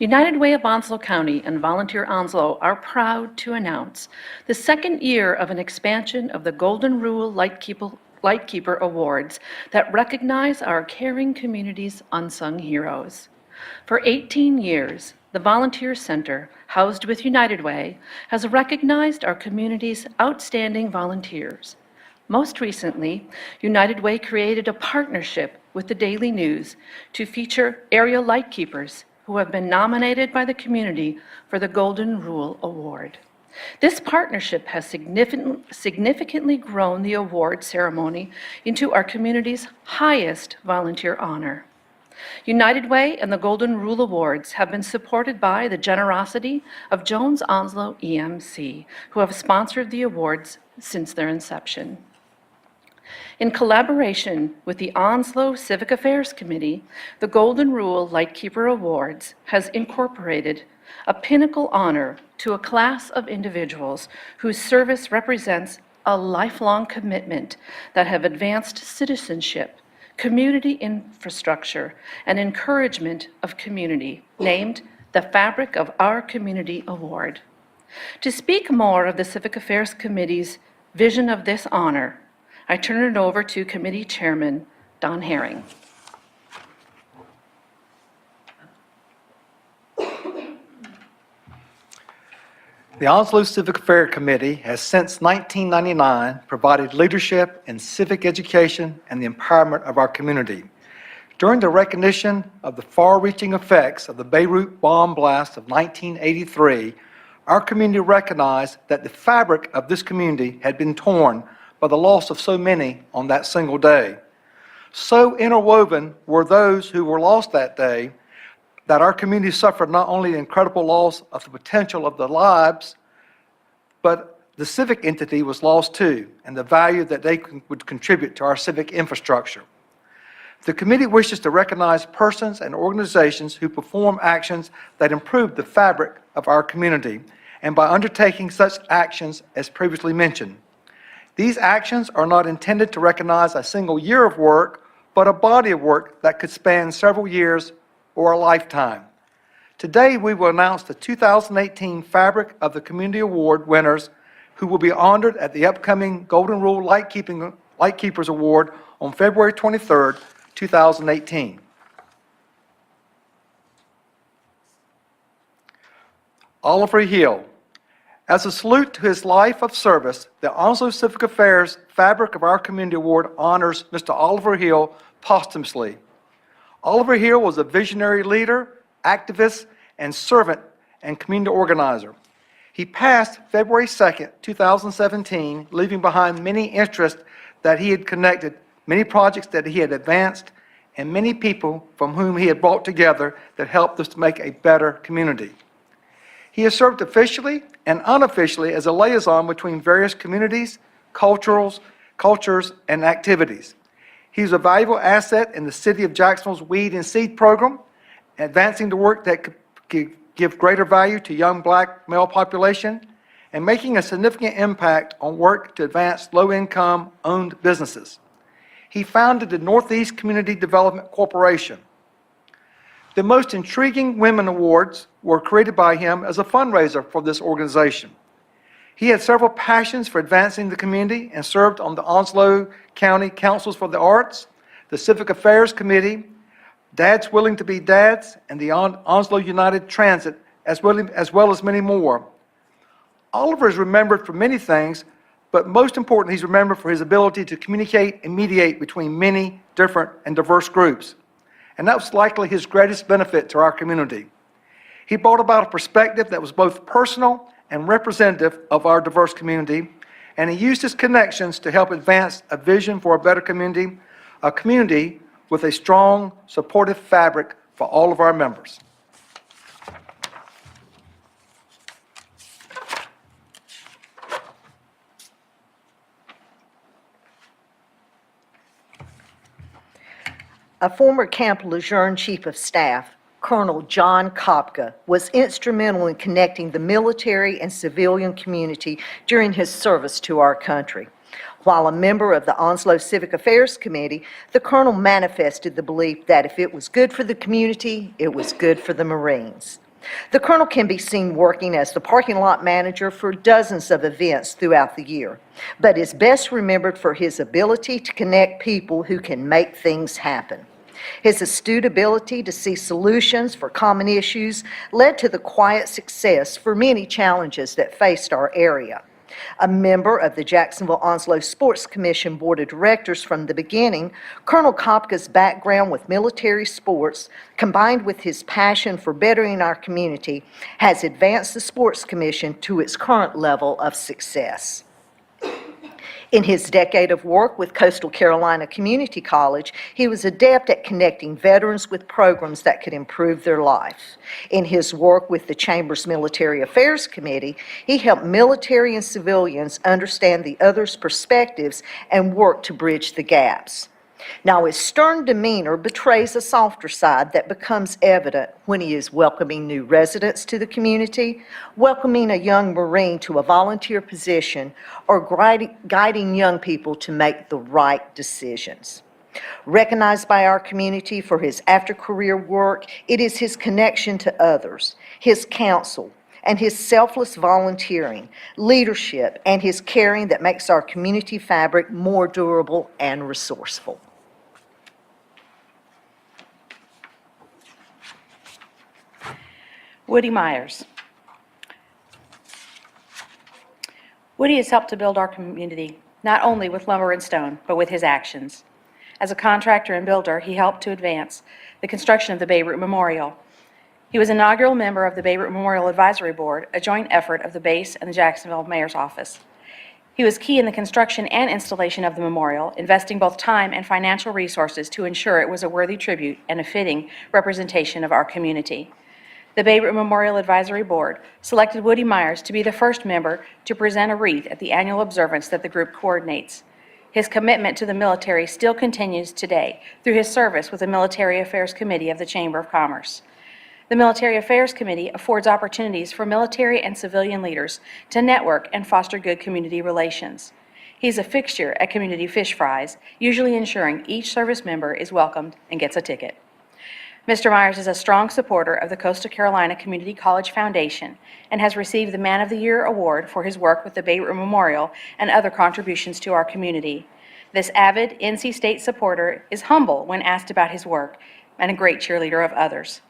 United Way of Onslow County and Volunteer Onslow are proud to announce the second year of an expansion of the Golden Rule Lightkeeper Awards that recognize our caring community's unsung heroes. For 18 years, the Volunteer Center, housed with United Way, has recognized our community's outstanding volunteers. Most recently, United Way created a partnership with the Daily News to feature area lightkeepers who have been nominated by the community for the Golden Rule Award. This partnership has significantly grown the award ceremony into our community's highest volunteer honor. United Way and the Golden Rule Awards have been supported by the generosity of Jones Onslow EMC, who have sponsored the awards since their inception. In collaboration with the Onslow Civic Affairs Committee, the Golden Rule Lightkeeper Awards has incorporated a pinnacle honor to a class of individuals whose service represents a lifelong commitment that have advanced citizenship, community infrastructure, and encouragement of community, named the Fabric of Our Community Award. To speak more of the Civic Affairs Committee's vision of this honor, I turn it over to Committee Chairman Don Herring. The Onslow Civic Affairs Committee has since 1999 provided leadership in civic education and the empowerment of our community. During the recognition of the far-reaching effects of the Beirut bomb blast of 1983, our community recognized that the fabric of this community had been torn by the loss of so many on that single day. So interwoven were those who were lost that day that our community suffered not only the incredible loss of the potential of their lives, but the civic entity was lost too, and the value that they would contribute to our civic infrastructure. The committee wishes to recognize persons and organizations who perform actions that improve the fabric of our community, and by undertaking such actions as previously mentioned. These actions are not intended to recognize a single year of work, but a body of work that could span several years or a lifetime. Today, we will announce the 2018 Fabric of the Community Award winners who will be honored at the upcoming Golden Rule Lightkeepers Award on February 23rd, 2018. Oliver Hill. As a salute to his life of service, the Onslow Civic Affairs Fabric of Our Community Award honors Mr. Oliver Hill posthumously. Oliver Hill was a visionary leader, activist, and servant and community organizer. He passed February 2nd, 2017, leaving behind many interests that he had connected, many projects that he had advanced, and many people from whom he had brought together that helped us to make a better community. He has served officially and unofficially as a liaison between various communities, cultures, and activities. He's a valuable asset in the City of Jacksonville's Weed and Seed program, advancing the work that could give greater value to young black male population, and making a significant impact on work to advance low-income owned businesses. He founded the Northeast Community Development Corporation. The most intriguing women awards were created by him as a fundraiser for this organization. He had several passions for advancing the community and served on the Onslow County Councils for the Arts, the Civic Affairs Committee, Dads Willing to Be Dads, and the Onslow United Transit, as well as many more. Oliver is remembered for many things, but most important, he's remembered for his ability to communicate and mediate between many different and diverse groups. And that was likely his greatest benefit to our community. He brought about a perspective that was both personal and representative of our diverse community, and he used his connections to help advance a vision for a better community, a community with a strong, supportive fabric for all of our members. A former Camp Lejeune Chief of Staff, Colonel John Kopka, was instrumental in connecting the military and civilian community during his service to our country. While a member of the Onslow Civic Affairs Committee, the Colonel manifested the belief that if it was good for the community, it was good for the Marines. The Colonel can be seen working as the parking lot manager for dozens of events throughout the year, but is best remembered for his ability to connect people who can make things happen. His astute ability to see solutions for common issues led to the quiet success for many challenges that faced our area. A member of the Jacksonville Onslow Sports Commission Board of Directors from the beginning, Colonel Kopka's background with military sports, combined with his passion for bettering our community, has advanced the Sports Commission to its current level of success. In his decade of work with Coastal Carolina Community College, he was adept at connecting veterans with programs that could improve their life. In his work with the Chamber's Military Affairs Committee, he helped military and civilians understand the other's perspectives and work to bridge the gaps. Now, his stern demeanor betrays a softer side that becomes evident when he is welcoming new residents to the community, welcoming a young Marine to a volunteer position, or guiding young people to make the right decisions. Recognized by our community for his after-career work, it is his connection to others, his counsel, and his selfless volunteering, leadership, and his caring that makes our community fabric more durable and resourceful. Woody Myers. Woody has helped to build our community, not only with lumber and stone, but with his actions. As a contractor and builder, he helped to advance the construction of the Beirut Memorial. He was inaugural member of the Beirut Memorial Advisory Board, a joint effort of the base and the Jacksonville Mayor's Office. He was key in the construction and installation of the memorial, investing both time and financial resources to ensure it was a worthy tribute and a fitting representation of our community. The Beirut Memorial Advisory Board selected Woody Myers to be the first member to present a wreath at the annual observance that the group coordinates. His commitment to the military still continues today through his service with the Military Affairs Committee of the Chamber of Commerce. The Military Affairs Committee affords opportunities for military and civilian leaders to network and foster good community relations. He's a fixture at community fish fries, usually ensuring each service member is welcomed and gets a ticket. Mr. Myers is a strong supporter of the Coastal Carolina Community College Foundation and has received the Man of the Year award for his work with the Beirut Memorial and other contributions to our community. This avid NC State supporter is humble when asked about his work and a great cheerleader of others.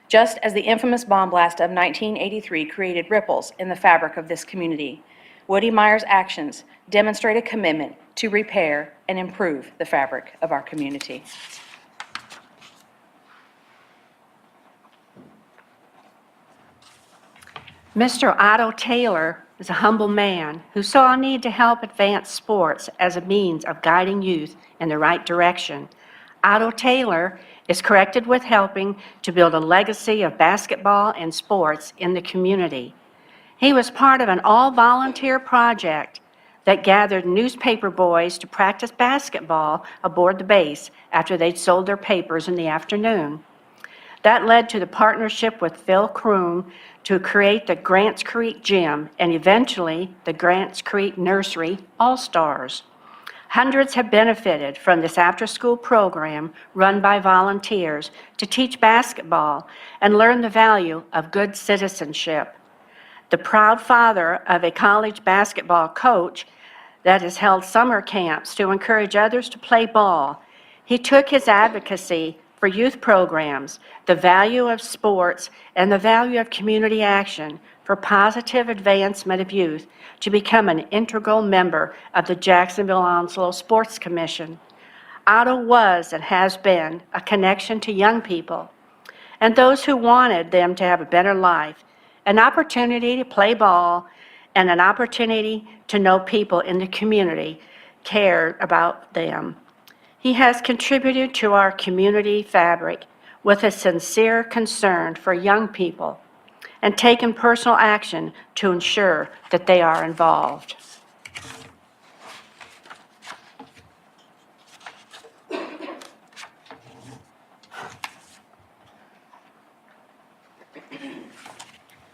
Just as the infamous bomb blast of 1983 created ripples in the fabric of this community, Woody Myers' actions demonstrate a commitment to repair and improve the fabric of our community. Mr. Otto Taylor is a humble man who saw a need to help advance sports as a means of guiding youth in the right direction. Otto Taylor is credited with helping to build a legacy of basketball and sports in the community. He was part of an all-volunteer project that gathered newspaper boys to practice basketball aboard the base after they'd sold their papers in the afternoon. That led to the partnership with Phil Kroom to create the Grants Creek Gym and eventually the Grants Creek Nursery All-Stars. Hundreds have benefited from this after-school program run by volunteers to teach basketball and learn the value of good citizenship. The proud father of a college basketball coach that has held summer camps to encourage others to play ball, he took his advocacy for youth programs, the value of sports, and the value of community action for positive advancement of youth to become an integral member of the Jacksonville Onslow Sports Commission. Otto was and has been a connection to young people and those who wanted them to have a better life, an opportunity to play ball, and an opportunity to know people in the community cared about them. He has contributed to our community fabric with a sincere concern for young people and taken personal action to ensure that they are involved.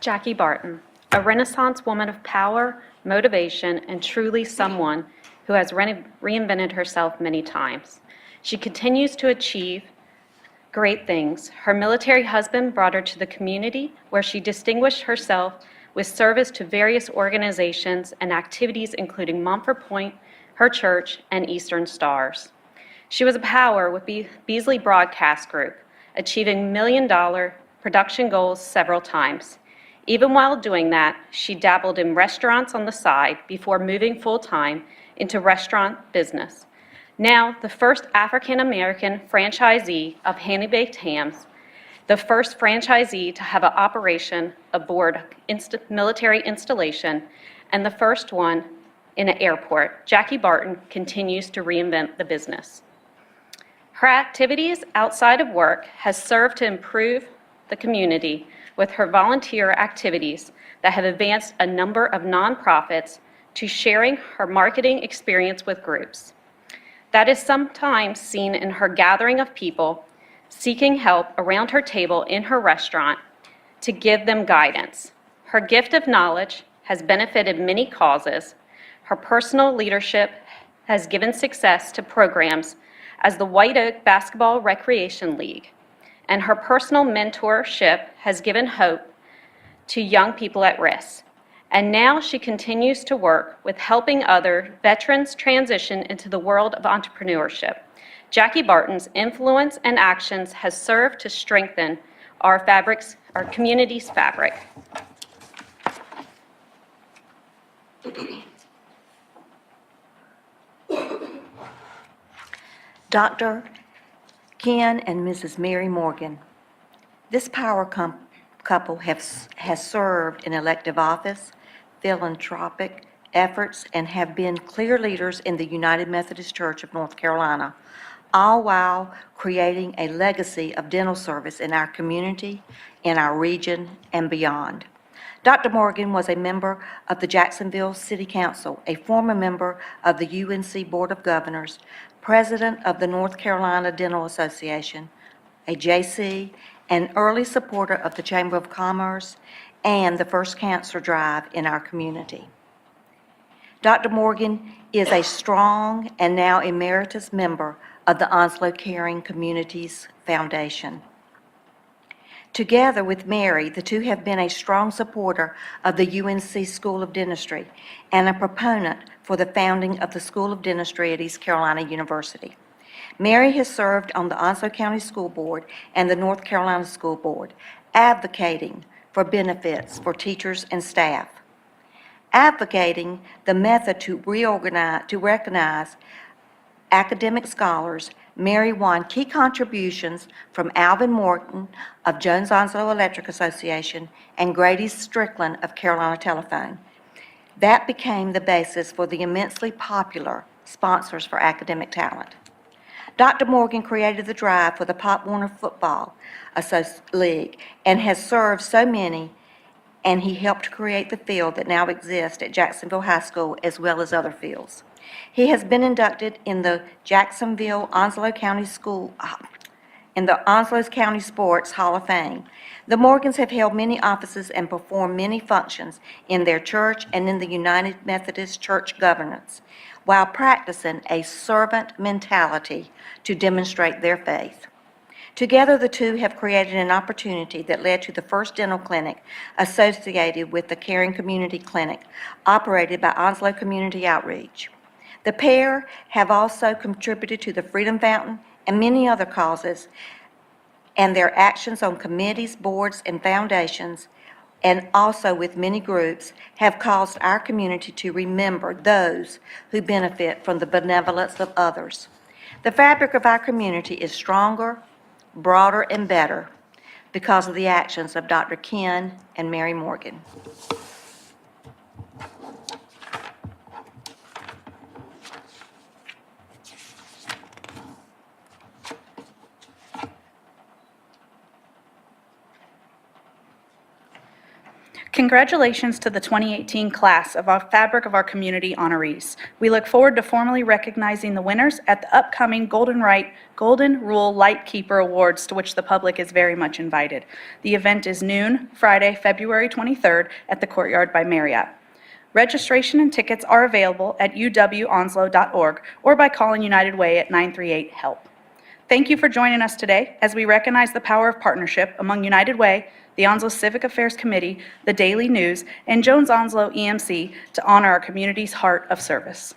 Jackie Barton, a Renaissance woman of power, motivation, and truly someone who has reinvented herself many times. She continues to achieve great things. Her military husband brought her to the community where she distinguished herself with service to various organizations and activities including Montfort Point, her church, and Eastern Stars. She was a power with Beasley Broadcast Group, achieving $1 million production goals several times. Even while doing that, she dabbled in restaurants on the side before moving full-time into restaurant business. Now, the first African-American franchisee of Handy Baked Hams, the first franchisee to have an operation aboard military installation, and the first one in an airport, Jackie Barton continues to reinvent the business. Her activities outside of work has served to improve the community with her volunteer activities that have advanced a number of nonprofits to sharing her marketing experience with groups. That is sometimes seen in her gathering of people seeking help around her table in her restaurant to give them guidance. Her gift of knowledge has benefited many causes. Her personal leadership has given success to programs as the White Oak Basketball Recreation League, and her personal mentorship has given hope to young people at risk. And now she continues to work with helping other veterans transition into the world of entrepreneurship. Jackie Barton's influence and actions has served to strengthen our community's fabric. Dr. Ken and Mrs. Mary Morgan. This power couple has served in elective office, philanthropic efforts, and have been clear leaders in the United Methodist Church of North Carolina, all while creating a legacy of dental service in our community, in our region, and beyond. Dr. Morgan was a member of the Jacksonville City Council, a former member of the UNC Board of Governors, president of the North Carolina Dental Association, a JC, an early supporter of the Chamber of Commerce, and the first cancer drive in our community. Dr. Morgan is a strong and now emeritus member of the Onslow Caring Communities Foundation. Together with Mary, the two have been a strong supporter of the UNC School of Dentistry and a proponent for the founding of the School of Dentistry at East Carolina University. Mary has served on the Onslow County School Board and the North Carolina School Board, advocating for benefits for teachers and staff, advocating the method to recognize academic scholars. Mary won key contributions from Alvin Morton of Jones-Onslow Electric Association and Grady Strickland of Carolina Telephone. That became the basis for the immensely popular Sponsors for Academic Talent. Dr. Morgan created the drive for the Pop Warner Football League and has served so many, and he helped create the field that now exists at Jacksonville High School as well as other fields. He has been inducted in the Jacksonville Onslow County Sports Hall of Fame. The Morgans have held many offices and performed many functions in their church and in the United Methodist Church governance, while practicing a servant mentality to demonstrate their faith. Together, the two have created an opportunity that led to the first dental clinic associated with the Caring Community Clinic, operated by Onslow Community Outreach. The pair have also contributed to the Freedom Fountain and many other causes, and their actions on committees, boards, and foundations, and also with many groups, have caused our community to remember those who benefit from the benevolence of others. The fabric of our community is stronger, broader, and better because of the actions of Dr. Ken and Mary Morgan. Congratulations to the 2018 class of our Fabric of Our Community honorees. We look forward to formally recognizing the winners at the upcoming Golden Rule Lightkeeper Awards, to which the public is very much invited. The event is noon, Friday, February 23rd at the Courtyard by Marriott. Registration and tickets are available at uwonslow.org or by calling United Way at 938-HELP. Thank you for joining us today as we recognize the power of partnership among United Way, the Onslow Civic Affairs Committee, the Daily News, and Jones Onslow EMC to honor our community's heart of service.